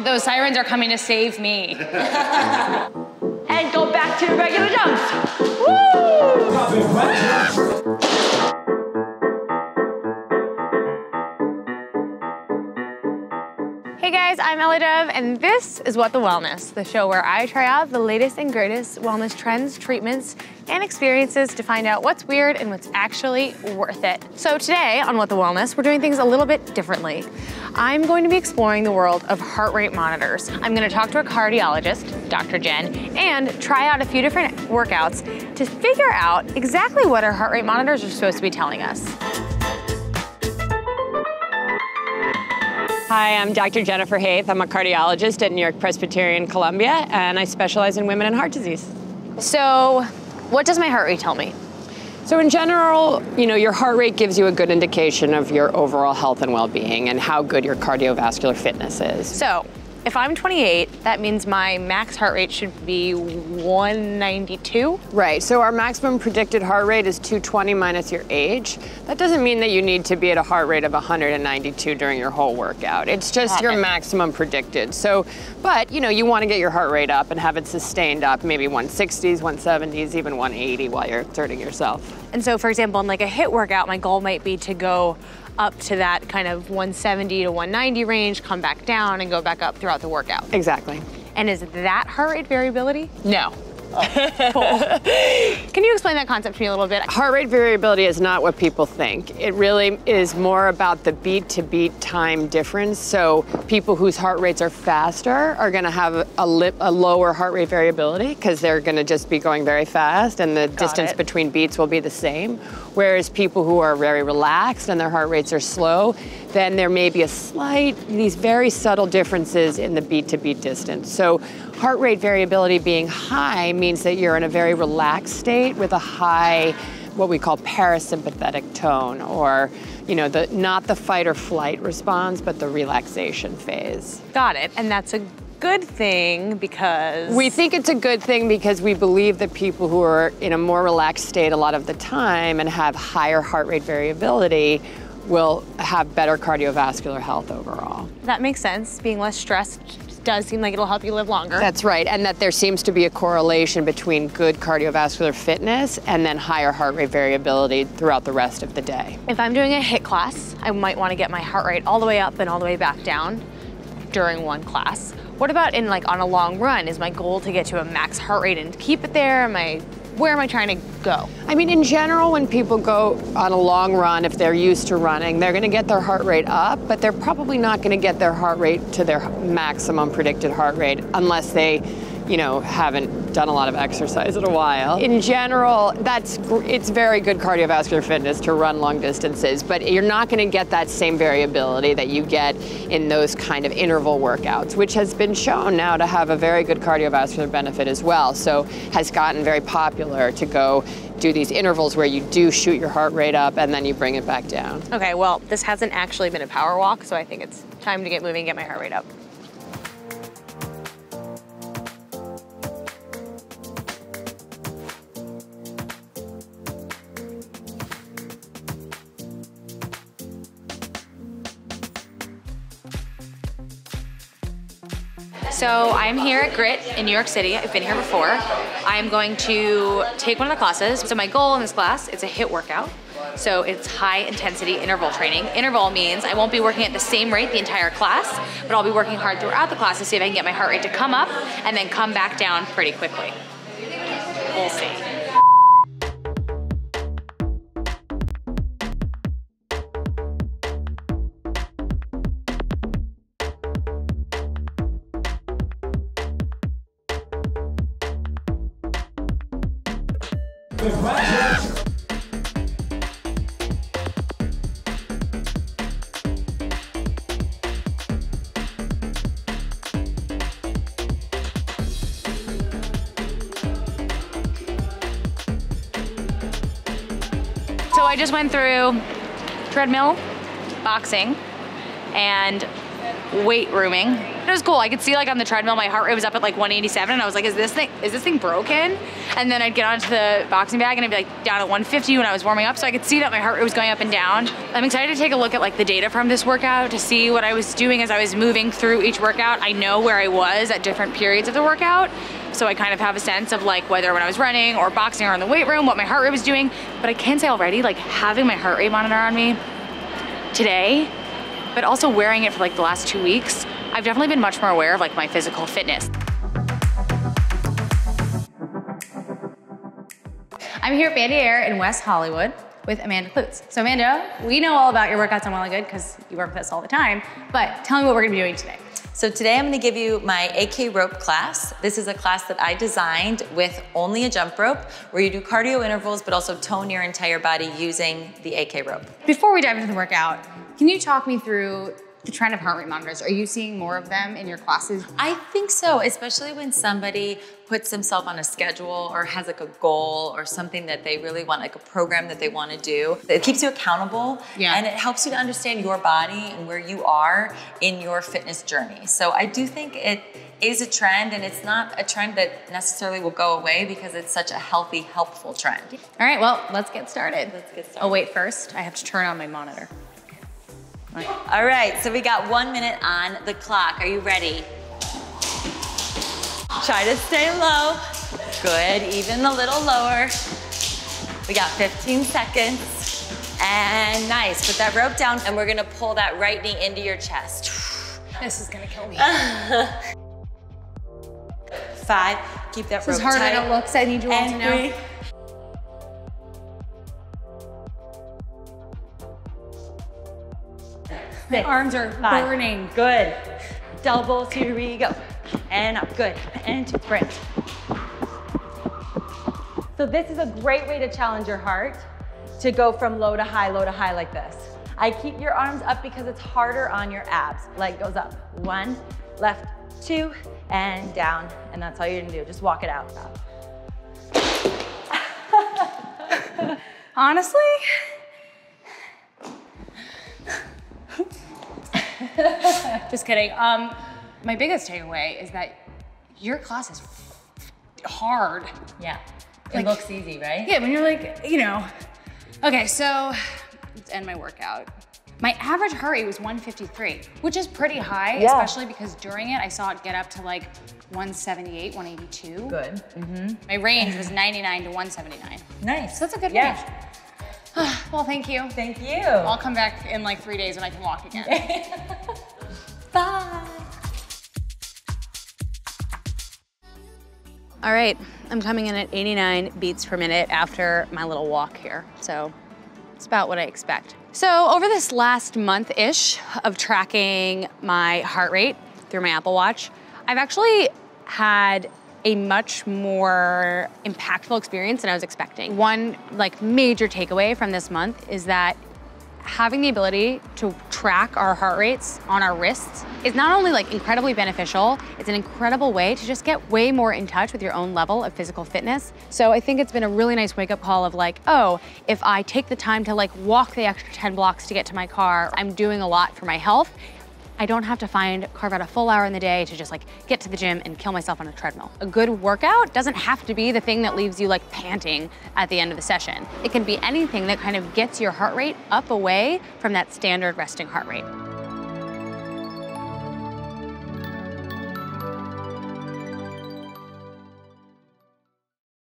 Those sirens are coming to save me. And go back to regular jumps. Woo! Hey guys, I'm Ellie Dove, and this is What the Wellness, the show where I try out the latest and greatest wellness trends, treatments, and experiences to find out what's weird and what's actually worth it. So today on What the Wellness, we're doing things a little bit differently. I'm going to be exploring the world of heart rate monitors. I'm going to talk to a cardiologist, Dr. Jenn, and try out a few different workouts to figure out exactly what our heart rate monitors are supposed to be telling us. Hi, I'm Dr. Jennifer Waythe. I'm a cardiologist at New York Presbyterian Columbia, and I specialize in women and heart disease. So, what does my heart rate tell me? So in general, your heart rate gives you a good indication of your overall health and well-being and how good your cardiovascular fitness is. So, if I'm 28, that means my max heart rate should be 192? Right, so our maximum predicted heart rate is 220 minus your age. That doesn't mean that you need to be at a heart rate of 192 during your whole workout. It's just your maximum predicted. So, but you want to get your heart rate up and have it sustained up, maybe 160s, 170s, even 180 while you're exerting yourself. And so, for example, in like a HIIT workout, my goal might be to go up to that kind of 170 to 190 range, come back down, and go back up throughout the workout. Exactly. And is that heart rate variability? No. Oh, cool. Can you explain that concept to me a little bit? Heart rate variability is not what people think. It really is more about the beat-to-beat time difference. So people whose heart rates are faster are going to have a lower heart rate variability because they're going to just be going very fast and the distance between beats will be the same. Whereas people who are very relaxed and their heart rates are slow, then there may be these very subtle differences in the beat-to-beat distance. So heart rate variability being high means that you're in a very relaxed state with a high, what we call parasympathetic tone, or not the fight or flight response, but the relaxation phase. Got it, and that's a good thing because... We think it's a good thing because we believe that people who are in a more relaxed state a lot of the time and have higher heart rate variability will have better cardiovascular health overall. That makes sense. Being less stressed does seem like it'll help you live longer. That's right, and that there seems to be a correlation between good cardiovascular fitness and then higher heart rate variability throughout the rest of the day. If I'm doing a HIIT class, I might want to get my heart rate all the way up and all the way back down during one class. What about on a long run? Is my goal to get to a max heart rate and keep it there? Where am I trying to go? I mean, in general, when people go on a long run, if they're used to running, they're gonna get their heart rate up, but they're probably not gonna get their heart rate to their maximum predicted heart rate unless they, haven't done a lot of exercise in a while. In general, it's very good cardiovascular fitness to run long distances, but you're not gonna get that same variability that you get in those kind of interval workouts, which has been shown now to have a very good cardiovascular benefit as well. So has gotten very popular to go do these intervals where you do shoot your heart rate up and then you bring it back down. Okay, well, this hasn't actually been a power walk, so I think it's time to get moving and get my heart rate up. So I'm here at Grit in New York City. I've been here before. I'm going to take one of the classes. So my goal in this class is a HIIT workout. So it's high intensity interval training. Interval means I won't be working at the same rate the entire class, but I'll be working hard throughout the class to see if I can get my heart rate to come up and then come back down pretty quickly. We'll see. So I just went through treadmill, boxing, and weight rooming. It was cool. I could see like on the treadmill, my heart rate was up at like 187, and I was like, is this thing broken? And then I'd get onto the boxing bag and I'd be like down at 150 when I was warming up, so I could see that my heart rate was going up and down. I'm excited to take a look at like the data from this workout to see what I was doing as I was moving through each workout. I know where I was at different periods of the workout, so I kind of have a sense of like whether when I was running or boxing or in the weight room, what my heart rate was doing. But I can say already, like having my heart rate monitor on me today, but also wearing it for like the last 2 weeks, I've definitely been much more aware of like my physical fitness. I'm here at Bandier in West Hollywood with Amanda Kloots. So Amanda, we know all about your workouts on Well+Good because you work with us all the time, but tell me what we're gonna be doing today. So today I'm gonna give you my AK rope class. This is a class that I designed with only a jump rope, where you do cardio intervals, but also tone your entire body using the AK rope. Before we dive into the workout, can you talk me through the trend of heart rate monitors? Are you seeing more of them in your classes? I think so, especially when somebody puts themselves on a schedule or has like a goal or something that they really want, like a program that they want to do. It keeps you accountable, and it helps you to understand your body and where you are in your fitness journey. So I do think it is a trend, and it's not a trend that necessarily will go away because it's such a healthy, helpful trend. All right, well, let's get started. Let's get started. Oh wait, first, I have to turn on my monitor. All right, so we got 1 minute on the clock. Are you ready? Try to stay low. Good, even a little lower. We got 15 seconds. And nice, put that rope down, and we're gonna pull that right knee into your chest. This is gonna kill me. 5, keep that rope tight. This is harder than it looks, I need you all to know. 3. My arms are 5. burning. Good. Doubles, here we go. And up, good. And 2, sprint. So this is a great way to challenge your heart to go from low to high like this. I keep your arms up because it's harder on your abs. Leg goes up. 1, left, 2, and down. And that's all you're gonna do, just walk it out. Honestly, just kidding. My biggest takeaway is that your class is hard. Yeah, it Like, looks easy, right? Yeah, when you're like, you know. Okay, so let's end my workout. My average heart rate was 153, which is pretty high, especially because during it, I saw it get up to like 178, 182. Good. My range was 99 to 179. Nice. So that's a good range. Well, thank you. Thank you. I'll come back in like 3 days when I can walk again. Bye. All right, I'm coming in at 89 beats per minute after my little walk here. So it's about what I expect. So over this last month-ish of tracking my heart rate through my Apple Watch, I've actually had a much more impactful experience than I was expecting. One like major takeaway from this month is that having the ability to track our heart rates on our wrists is not only like incredibly beneficial, it's an incredible way to just get way more in touch with your own level of physical fitness. So I think it's been a really nice wake-up call of like, oh, if I take the time to like walk the extra 10 blocks to get to my car, I'm doing a lot for my health. I don't have to carve out a full hour in the day to just like get to the gym and kill myself on a treadmill. A good workout doesn't have to be the thing that leaves you like panting at the end of the session. It can be anything that kind of gets your heart rate up away from that standard resting heart rate.